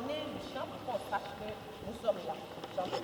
donner une chance pour qu'on sache que nous sommes là. Chantez.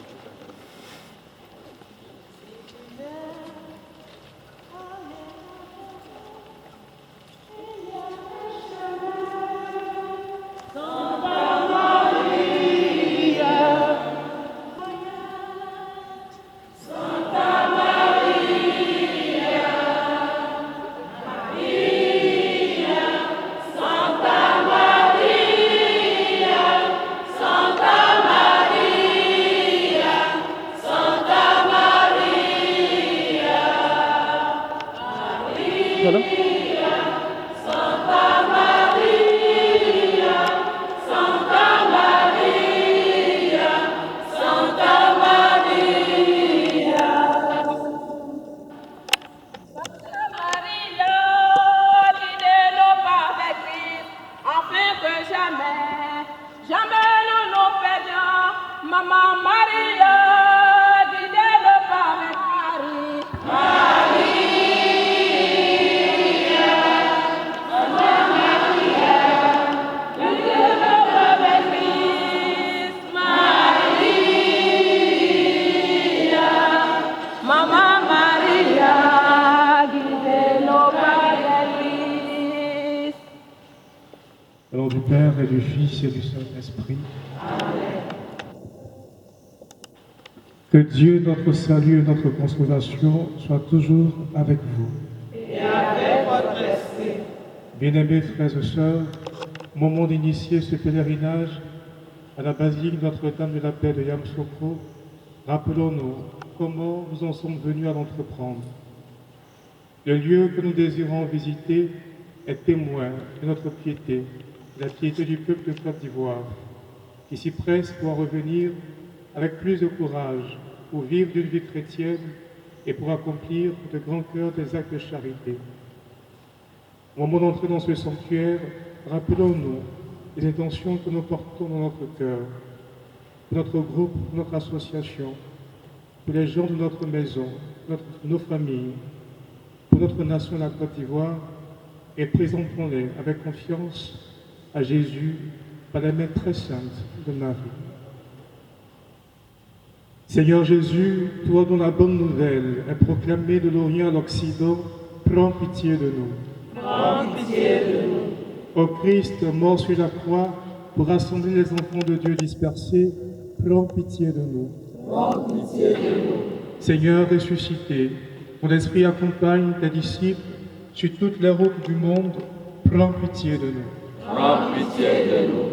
Voilà. Jamais nous nous perdions, Maman Maria, guidez-nous avec Marie. Maman Maria, guidez-nous par l'Église. Au nom du Père et du Fils et du Saint-Esprit. Que Dieu, notre salut et notre consolation, soit toujours avec vous. Et avec votre esprit. Bien-aimés frères et sœurs, au moment d'initier ce pèlerinage à la basilique Notre-Dame de la Paix de Yamoussoukro, rappelons-nous comment nous en sommes venus à l'entreprendre. Le lieu que nous désirons visiter est témoin de notre piété, de la piété du peuple de Côte d'Ivoire, qui s'y presse pour revenir avec plus de courage, pour vivre d'une vie chrétienne et pour accomplir de grand cœur des actes de charité. Au moment d'entrer dans ce sanctuaire, rappelons-nous les intentions que nous portons dans notre cœur, pour notre groupe, pour notre association, pour les gens de notre maison, nos familles, pour notre nation, la Côte d'Ivoire, et présentons-les avec confiance à Jésus par la main très sainte de Marie. Seigneur Jésus, toi dont la bonne nouvelle est proclamée de l'Orient à l'Occident, prends pitié de nous. Prends pitié de nous. Ô Christ, mort sur la croix, pour rassembler les enfants de Dieu dispersés, prends pitié de nous. Prends pitié de nous. Seigneur ressuscité, ton esprit accompagne tes disciples sur toutes les routes du monde, prends pitié de nous. Prends pitié de nous.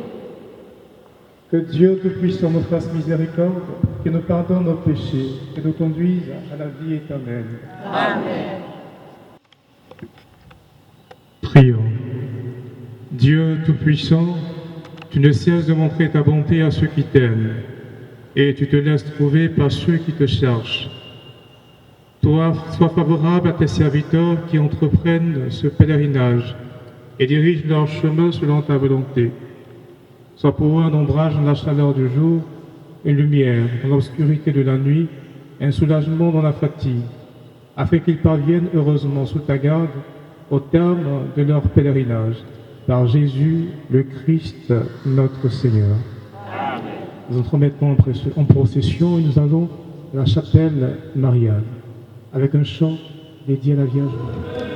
Que Dieu Tout-Puissant nous fasse miséricorde, qu'il nous pardonne nos péchés et nous conduise à la vie éternelle. Amen. Prions. Dieu Tout-Puissant, tu ne cesses de montrer ta bonté à ceux qui t'aiment, et tu te laisses trouver par ceux qui te cherchent. Toi, sois favorable à tes serviteurs qui entreprennent ce pèlerinage et dirigent leur chemin selon ta volonté. Sois pour eux un ombrage dans la chaleur du jour, une lumière dans l'obscurité de la nuit, un soulagement dans la fatigue, afin qu'ils parviennent heureusement sous ta garde au terme de leur pèlerinage. Par Jésus, le Christ, notre Seigneur. Amen. Nous entrons maintenant en procession et nous allons à la chapelle Mariale, avec un chant dédié à la Vierge Marie.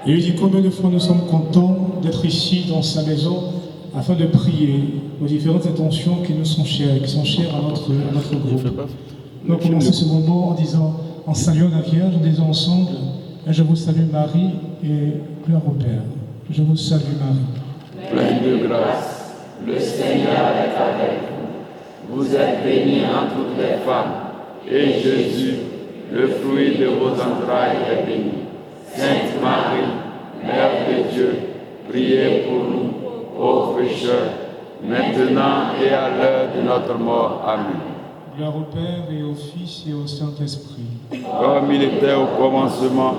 Et il dit combien de fois nous sommes contents d'être ici dans sa maison afin de prier aux différentes intentions qui nous sont chères, qui sont chères à notre groupe. Nous allons commencer ce moment en saluant la Vierge, en disant ensemble, je vous salue Marie et gloire au Père. Je vous salue Marie. Pleine de grâce, le Seigneur est avec vous. Vous êtes bénie entre toutes les femmes, et Jésus, le fruit de vos entrailles, est béni. Sainte Marie, Mère de Dieu, priez pour nous, pauvres pécheurs, maintenant et à l'heure de notre mort. Amen. Gloire au Père et au Fils et au Saint-Esprit. Comme il était au commencement,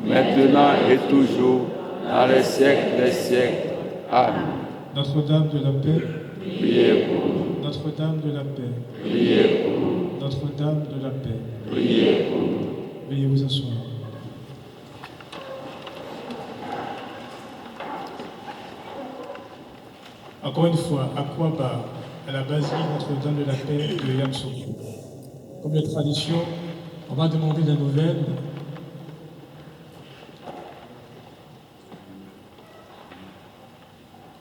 maintenant et toujours, dans les siècles des siècles. Amen. Notre-Dame de la paix, Priez pour nous. Notre-Dame de la paix, Priez pour nous. Notre-Dame de la paix. Priez pour nous. Veuillez vous asseoir. Encore une fois, à Kouaba, à la basilique Notre-Dame de la paix de Yamoussoukro. Comme de tradition, on va demander la nouvelle.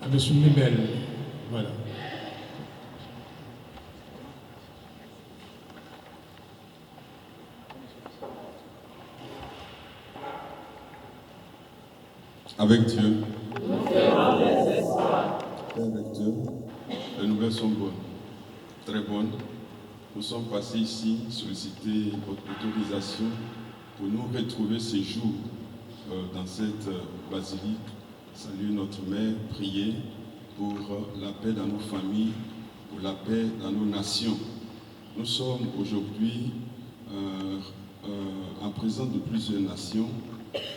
À M. Mébel. Voilà. Avec Dieu. Avec Dieu. Les nouvelles sont bonnes, très bonnes. Nous sommes passés ici, solliciter votre autorisation pour nous retrouver ces jours dans cette basilique. Saluer notre mère, prier pour la paix dans nos familles, pour la paix dans nos nations. Nous sommes aujourd'hui en présence de plusieurs nations.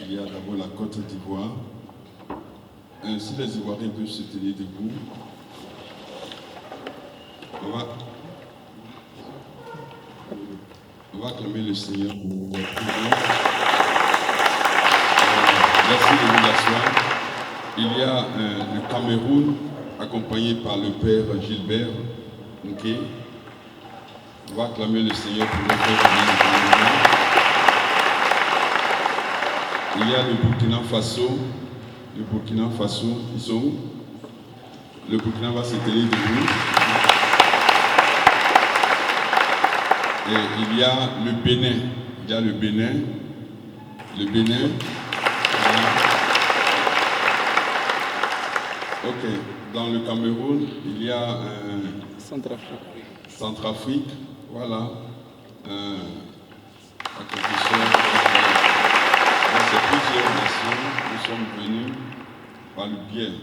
Il y a d'abord la Côte d'Ivoire. Si les Ivoiriens peuvent se tenir debout, on va acclamer le Seigneur pour votre prière. Merci de vous asseoir. Il y a le Cameroun, accompagné par le Père Gilbert Nké. On va acclamer le Seigneur pour notre prière. Il y a le Burkina Faso. Le Burkina Faso, ils sont où? Le Burkina va se tenir debout. Et il y a le Bénin. Il y a le Bénin. Le Bénin. Ok. Dans le Cameroun, il y a Centrafrique. Voilà. C'est plusieurs nations. Nous sommes venus par le biais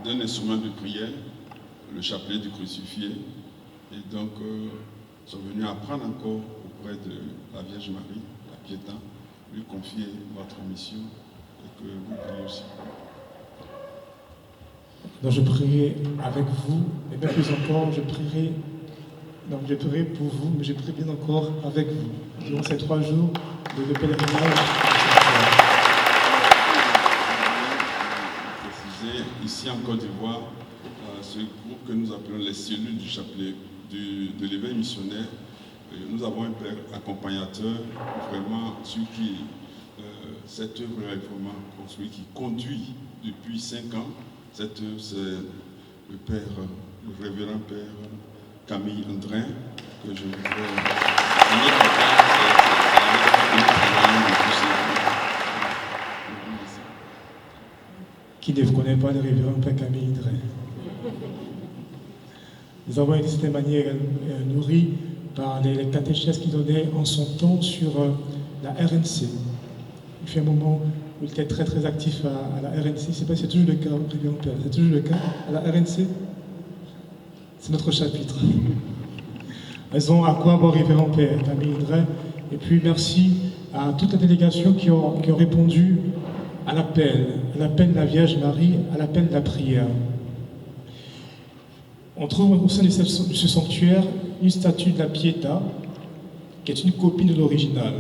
d'un instrument de prière, le chapelet du crucifié. Et donc, nous sommes venus apprendre encore auprès de la Vierge Marie, la Piéta, lui confier votre mission et que vous priez aussi. Donc je prierai avec vous, et bien plus encore, je prierai pour vous, mais je prierai bien encore avec vous, durant ces 3 jours de pèlerinage. Ici en Côte d'Ivoire, ce groupe que nous appelons les cellules du chapelet de l'éveil missionnaire, nous avons un père accompagnateur, vraiment celui qui, cette œuvre est vraiment construite, qui conduit depuis 5 ans. Cette œuvre, c'est le père, le révérend père Camille Andrin, que je voudrais. Qui ne connaît pas le révérend père Camille Andrin? Nous avons été de cette manière nourris par les catéchèses qu'il donnait en son temps sur la RNC. Il fait un moment où il était très très actif à la RNC. Je ne sais pas si c'est toujours le cas, révérend père. C'est toujours le cas à la RNC? C'est notre chapitre. Elles ont à quoi bon révérend père Camille Andrin. Et puis merci à toute la délégation qui ont répondu à l'appel de la Vierge Marie, à l'appel de la prière. On trouve au sein de ce sanctuaire une statue de la Pietà, qui est une copie de l'original,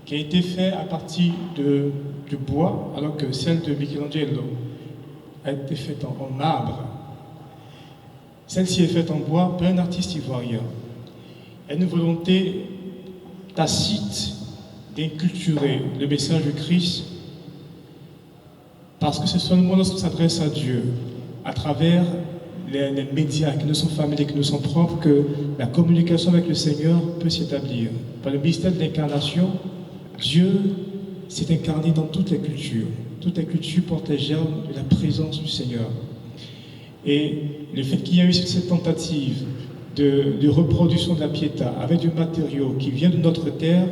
qui a été faite à partir du bois, alors que celle de Michelangelo a été faite en marbre. Celle-ci est faite en bois par un artiste ivoirien. Il y a une volonté tacite d'inculturer le message du Christ, parce que c'est seulement lorsqu'on s'adresse à Dieu, à travers les médias qui nous sont familiers, qui nous sont propres, que la communication avec le Seigneur peut s'établir. Par le mystère de l'incarnation, Dieu s'est incarné dans toutes les cultures. Toutes les cultures portent les germes de la présence du Seigneur. Et le fait qu'il y a eu cette tentative de reproduction de la Pietà avec du matériau qui vient de notre terre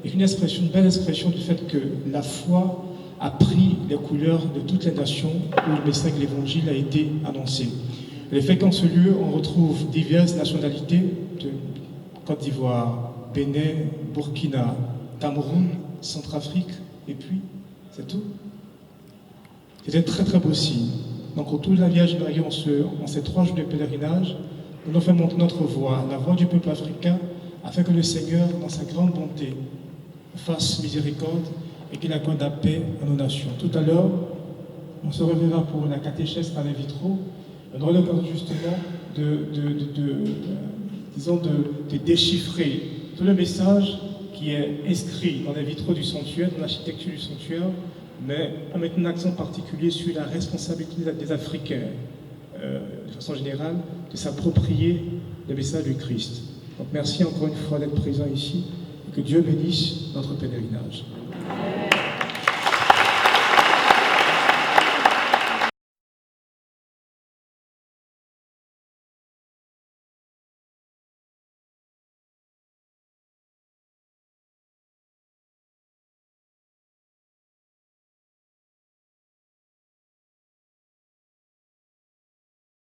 est une belle expression du fait que la foi a pris les couleurs de toutes les nations où le message de l'Évangile a été annoncé. Le fait qu'en ce lieu, on retrouve diverses nationalités de Côte d'Ivoire, Bénin, Burkina, Cameroun, Centrafrique, et puis, c'est tout. C'est un très très beau signe. Donc autour de la Vierge Marie, en ces 3 jours de pèlerinage, nous nous fait montrer notre voix, la voix du peuple africain, afin que le Seigneur, dans sa grande bonté, fasse miséricorde et qu'il accorde la paix à nos nations. Tout à l'heure, on se reverra pour la catéchèse par les vitraux. On aura l'occasion justement de déchiffrer tout le message qui est inscrit dans les vitraux du sanctuaire, dans l'architecture du sanctuaire, mais en mettant un accent particulier sur la responsabilité des Africains, de façon générale, de s'approprier le message du Christ. Donc merci encore une fois d'être présent ici et que Dieu bénisse notre pèlerinage.